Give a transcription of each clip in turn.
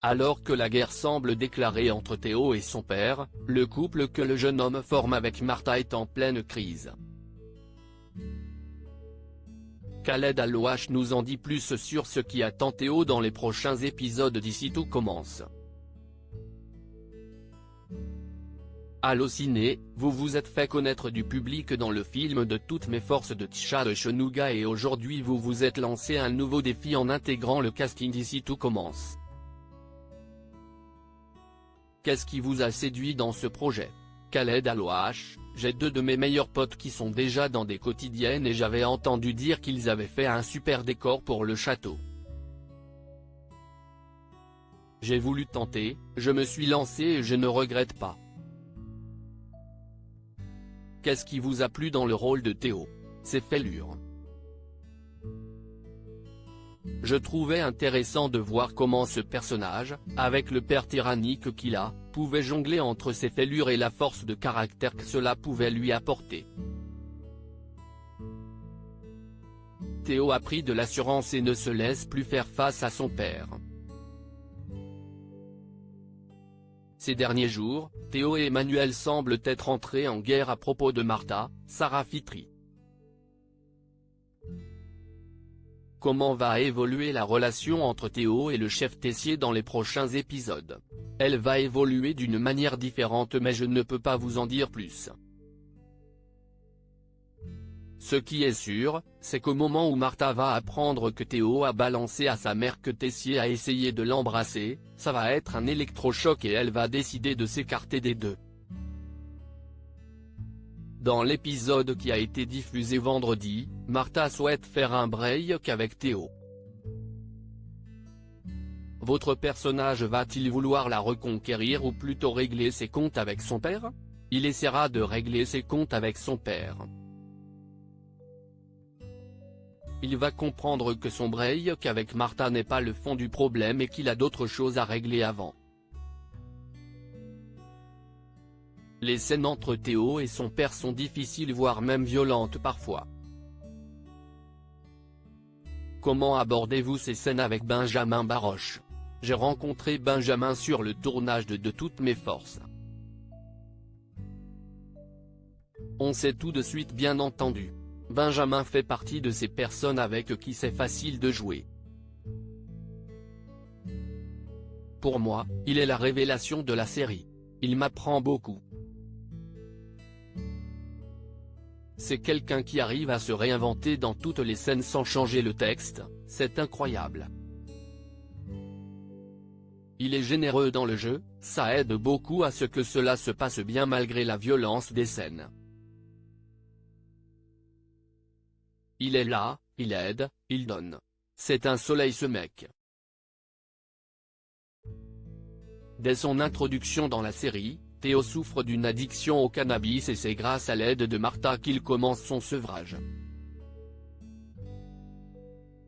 Alors que la guerre semble déclarée entre Théo et son père, le couple que le jeune homme forme avec Martha est en pleine crise. Khaled Alouache nous en dit plus sur ce qui attend Théo dans les prochains épisodes d'Ici Tout Commence. Allociné, vous vous êtes fait connaître du public dans le film De toutes mes forces de Tchad Chenouga et aujourd'hui vous vous êtes lancé un nouveau défi en intégrant le casting d'Ici Tout Commence. Qu'est-ce qui vous a séduit dans ce projet? Khaled Alouache, j'ai deux de mes meilleurs potes qui sont déjà dans des quotidiennes et j'avais entendu dire qu'ils avaient fait un super décor pour le château. J'ai voulu tenter, je me suis lancé et je ne regrette pas. Qu'est-ce qui vous a plu dans le rôle de Théo? Ses fêlures. Je trouvais intéressant de voir comment ce personnage, avec le père tyrannique qu'il a, pouvait jongler entre ses fêlures et la force de caractère que cela pouvait lui apporter. Théo a pris de l'assurance et ne se laisse plus faire face à son père. Ces derniers jours, Théo et Emmanuel semblent être entrés en guerre à propos de Martha, Sarah Fitri. Comment va évoluer la relation entre Théo et le chef Tessier dans les prochains épisodes? Elle va évoluer d'une manière différente mais je ne peux pas vous en dire plus. Ce qui est sûr, c'est qu'au moment où Martha va apprendre que Théo a balancé à sa mère que Tessier a essayé de l'embrasser, ça va être un électrochoc et elle va décider de s'écarter des deux. Dans l'épisode qui a été diffusé vendredi, Martha souhaite faire un break avec Théo. Votre personnage va-t-il vouloir la reconquérir ou plutôt régler ses comptes avec son père? Il essaiera de régler ses comptes avec son père. Il va comprendre que son break avec Martha n'est pas le fond du problème et qu'il a d'autres choses à régler avant. Les scènes entre Théo et son père sont difficiles voire même violentes parfois. Comment abordez-vous ces scènes avec Benjamin Baroche? J'ai rencontré Benjamin sur le tournage de toutes mes forces. On sait tout de suite bien entendu. Benjamin fait partie de ces personnes avec qui c'est facile de jouer. Pour moi, il est la révélation de la série. Il m'apprend beaucoup. C'est quelqu'un qui arrive à se réinventer dans toutes les scènes sans changer le texte, c'est incroyable. Il est généreux dans le jeu, ça aide beaucoup à ce que cela se passe bien malgré la violence des scènes. Il est là, il aide, il donne. C'est un soleil ce mec. Dès son introduction dans la série, Théo souffre d'une addiction au cannabis et c'est grâce à l'aide de Martha qu'il commence son sevrage.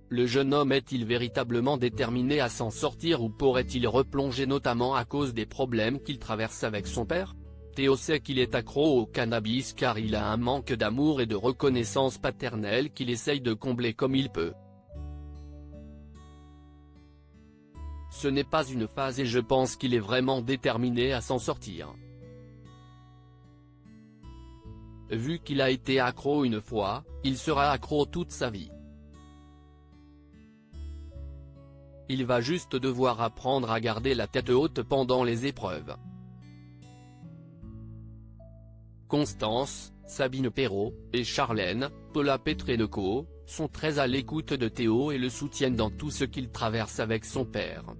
Le jeune homme est-il véritablement déterminé à s'en sortir ou pourrait-il replonger notamment à cause des problèmes qu'il traverse avec son père? Théo sait qu'il est accro au cannabis car il a un manque d'amour et de reconnaissance paternelle qu'il essaye de combler comme il peut. Ce n'est pas une phase et je pense qu'il est vraiment déterminé à s'en sortir. Vu qu'il a été accro une fois, il sera accro toute sa vie. Il va juste devoir apprendre à garder la tête haute pendant les épreuves. Constance, Sabine Perrault, et Charlène, Paula Petrenko, sont très à l'écoute de Théo et le soutiennent dans tout ce qu'il traverse avec son père.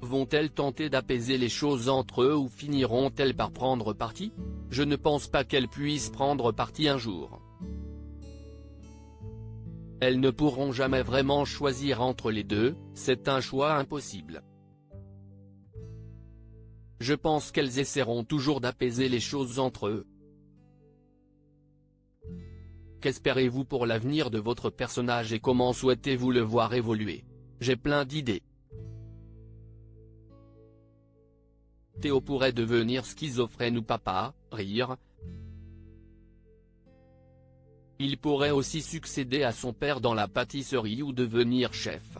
Vont-elles tenter d'apaiser les choses entre eux ou finiront-elles par prendre parti? Je ne pense pas qu'elles puissent prendre parti un jour. Elles ne pourront jamais vraiment choisir entre les deux, c'est un choix impossible. Je pense qu'elles essaieront toujours d'apaiser les choses entre eux. Qu'espérez-vous pour l'avenir de votre personnage et comment souhaitez-vous le voir évoluer? J'ai plein d'idées. Théo pourrait devenir schizophrène ou papa, rire. Il pourrait aussi succéder à son père dans la pâtisserie ou devenir chef.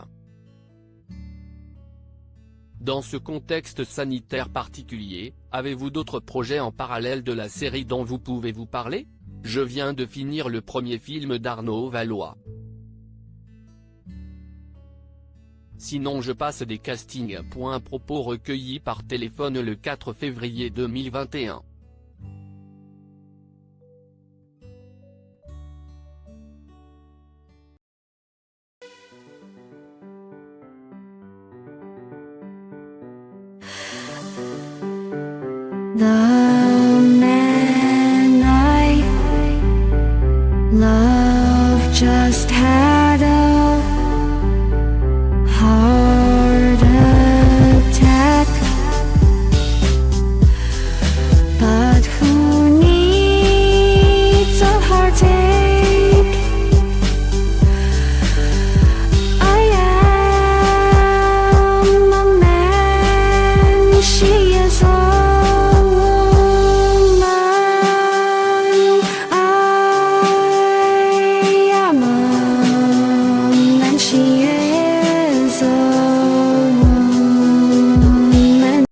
Dans ce contexte sanitaire particulier, avez-vous d'autres projets en parallèle de la série dont vous pouvez vous parler? Je viens de finir le premier film d'Arnaud Valois. Sinon je passe des castings. Propos recueillis par téléphone le 4 février 2021.